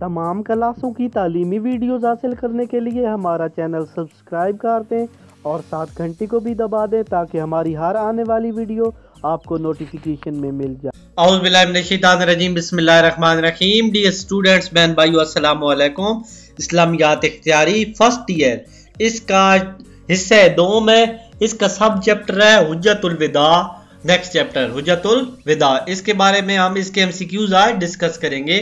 तमाम क्लासों की तालीमी वीडियोज़ हासिल करने के लिए हमारा चैनल सब्सक्राइब कर दें और साथ घंटी को भी दबा दें ताकि हमारी हर आने वाली वीडियो आपको नोटिफिकेशन में मिल जाए। औज़ु बिल्लाहि मिनश शैतानिर रजीम, बिस्मिल्लाहिर रहमानिर रहीम। डियर स्टूडेंट्स, बहन भाइयों, अस्सलाम वालेकुम। इस्लामियात इख्तियारी फर्स्ट ईयर, इसका हिस्सा 2 में इसका सब चैप्टर है हुज्जतुल विदा। नेक्स्ट चैप्टर हुज्जतुल विदा, इसके बारे में हम इसके एमसीक्यूज आज डिस्कस करेंगे।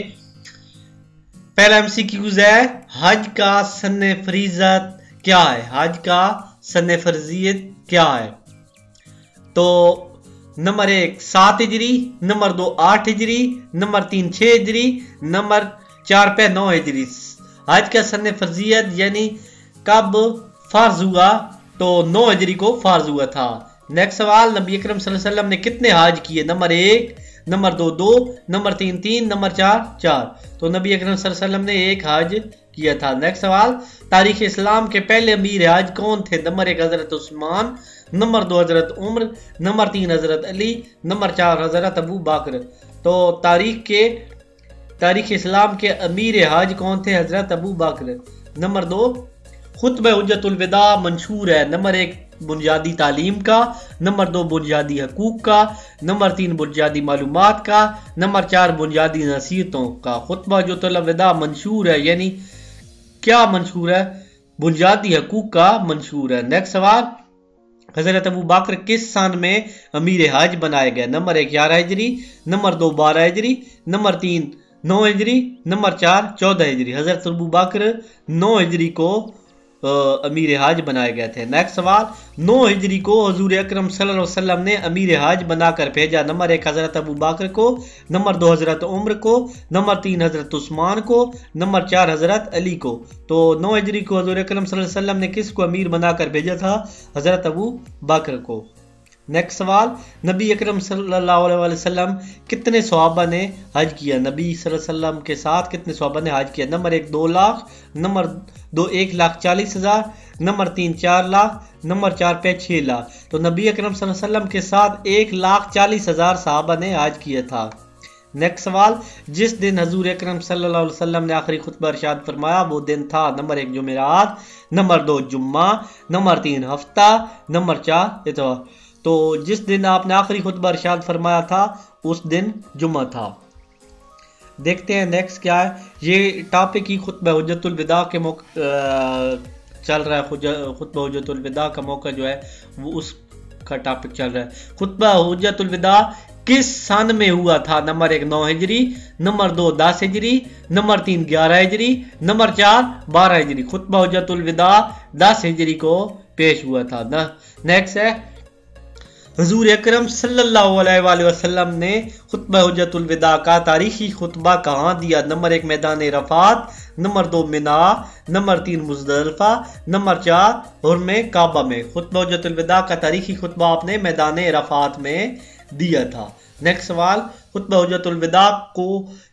पहला एमसीक्यूज है हज का सन्ने फरीजत क्या है। हज का सन्ने फर्जियत क्या है? तो नंबर 1 7 हिजरी, नंबर 2 8 हिजरी, नंबर 3 6 हिजरी, नंबर 4 पे 9 हिजरी। हज का सन्ने फर्जियत यानी कब फर्ज हुआ? तो 9 हिजरी को फर्ज हुआ था। नेक्स्ट सवाल, नबी अकरम सल्लल्लाहु अलैहि वसल्लम ने कितने हज किए? Number 1, number 2 2, number 3 3, number 4 4। तो नबी अकरम सल्लल्लाहु अलैहि वसल्लम ने 1 हज किया था। नेक्स्ट सवाल, तारीख इस्लाम के पहले अमीर हज कौन थे? नंबर 1 हजरत उस्मान, नंबर 2 हजरत उमर, नंबर 3 हजरत अली, नंबर 4 हजरत अबू बकर। तो तारीख इस्लाम के अमीर हज कौन थे? हजरत अबू बकर। नंबर 2 खुतबा हुज्जतुल विदा मंशूर है। नंबर 1 बुनियादी तालीम का, नंबर 2 बुनियादी हकूक का, नंबर 3 बुनियादी मालूमात का, नंबर 4 बुनियादी नसीहतों का। खुतबा हुज्जतुल विदा मंशूर है यानी क्या मंशूर है? बुनियादी हकूक का मंशूर है। नेक्स्ट सवाल, हजरत अबू बकर किस सन में अमीर हज बनाए गए? नंबर 1 11 हिजरी, नंबर 2 12 हिजरी, नंबर 3 9 हिजरी, नंबर 4 14 हिजरी। हजरत अबू बकर 9 हिजरी को अमीर हज बनाए गए थे। नेक्स्ट सवाल, 9 हिजरी को हुजूर अकरम सल्लल्लाहु अलैहि वसल्लम ने अमीर हज बनाकर भेजा। नंबर 1 हजरत अबू बकर को, नंबर 2 हजरत उमर को, नंबर 3 हजरत उस्मान को, नंबर 4 हजरत अली को। तो 9 हिजरी को हुजूर अकरम सल्लल्लाहु अलैहि वसल्लम ने किसको अमीर बनाकर भेजा था? हजरत अबू बकर को। नेक्स्ट सवाल, नबी अकरम सल्लल्लाहु अलैहि वसल्लम कितने सहाबा ने हज किया? नबी सल्लल्लाहु अलैहि वसल्लम के साथ कितने सहाबा ने हज किया? Number 1 2 lakh, number 2 1,40,000, number 3 4 lakh, number 4 पे 6 लाख। तो नबी अकरम सल्लल्लाहु अलैहि वसल्लम के साथ 1,40,000 सहाबा ने हज किया था। नेक्स्ट सवाल, जिस दिन हजूर अकरम सल्लल्लाहु अलैहि वसल्लम ने आखिरी खुतबा इरशाद फरमाया वो दिन था? नंबर 1 जुमेरात, नंबर 2 जुम्मा, नंबर 3 हफ्ता, नंबर 4 इतवार। तो जिस दिन आपने आखिरी खुतबा इरशाद फरमाया था उस दिन जुम्मा था। देखते हैं नेक्स्ट क्या है। ये टॉपिक ही खुतबा हुज्जतुल विदा के चल रहा है। खुतबा हुज्जतुल विदा का मौका जो है वो उसका टॉपिक चल रहा है। खुतबा हुज्जतुल विदा किस सन में हुआ था? नंबर 1 9 हिजरी, नंबर 2 10 हिजरी, नंबर 3 11 हिजरी, नंबर 4 12 हिजरी। खुतबा हुज्जतुल विदा 10 हिजरी को पेश हुआ था। नेक्स्ट है, हुजूर अकरम सल्लल्लाहु अलैहि वसल्लम ने खुतबा हुज्जतुल विदा का तारीखी खुतबा कहाँ दिया? नंबर 1 मैदान रफात, नंबर 2 मिना, नंबर 3 मुज़दलिफा, नंबर 4 हुर्मे काबा में। खुतबा हुज्जतुल विदा का तारीखी खुतबा आपने मैदान रफात में दिया था। नेक्स्ट सवाल, खुतबा हुज्जतुल विदा को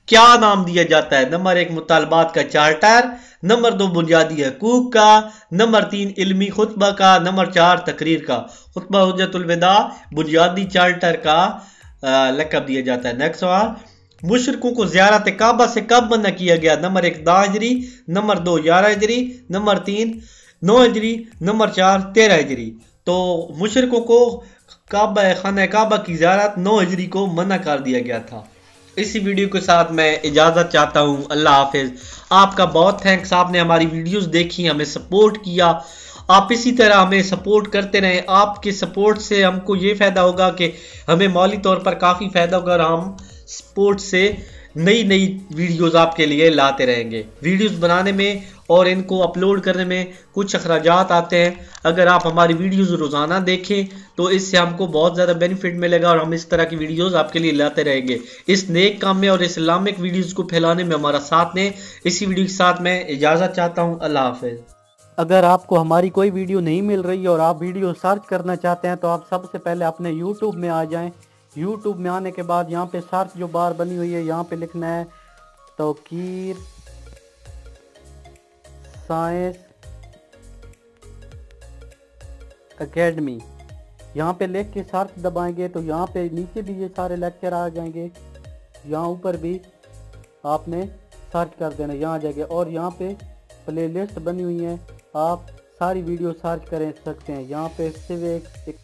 क्या नाम दिया जाता है? नंबर 1 मुतालबात का चार्टर, नंबर 2 बुनियादी हकूक का, नंबर 3 इल्मी खुतबा का, नंबर 4 तकरीर का। खुतबा हुज्जतुल विदा बुनियादी चार्टर का लक़ब दिया जाता है। नेक्स्ट सवाल, मुशरिकों को ज़ियारत काबा से कब मना किया गया? नंबर 1 10 हिजरी, नंबर 2 11 हिजरी, नंबर 3 9 हिजरी, नंबर 4 13 हिजरी। तो मुशरिकों को खाना काबा की ज़ियारत 9 हिजरी को मना कर दिया गया था। इसी वीडियो के साथ मैं इजाज़त चाहता हूँ। अल्लाह हाफिज़। आपका बहुत थैंक्स, आपने हमारी वीडियोस देखी, हमें सपोर्ट किया। आप इसी तरह हमें सपोर्ट करते रहें। आपके सपोर्ट से हमको ये फ़ायदा होगा कि हमें माली तौर पर काफ़ी फ़ायदा होगा और हम सपोर्ट से नई नई वीडियोस आपके लिए लाते रहेंगे। वीडियोस बनाने में और इनको अपलोड करने में कुछ अखराजात आते हैं। अगर आप हमारी वीडियोस रोज़ाना देखें तो इससे हमको बहुत ज़्यादा बेनिफिट मिलेगा और हम इस तरह की वीडियोस आपके लिए लाते रहेंगे। इस नेक काम में और इस्लामिक वीडियोस को फैलाने में हमारा साथ दें। इसी वीडियो के साथ मैं इजाज़त चाहता हूँ। अल्लाह हाफिज़। अगर आपको हमारी कोई वीडियो नहीं मिल रही और आप वीडियो सर्च करना चाहते हैं तो आप सबसे पहले अपने यूट्यूब में आ जाएं। यूट्यूब में आने के बाद यहाँ पे सर्च जो बार बनी हुई है यहाँ पे लिखना है तौकीर साइंस एकेडमी। यहाँ पे लिख के सर्च दबाएंगे तो यहाँ पे नीचे भी ये सारे लेक्चर आ जाएंगे। यहाँ ऊपर भी आपने सर्च कर देना, यहाँ जाके, और यहाँ पे प्लेलिस्ट बनी हुई है, आप सारी वीडियो सर्च कर सकते हैं। यहाँ पे सिर्फ एक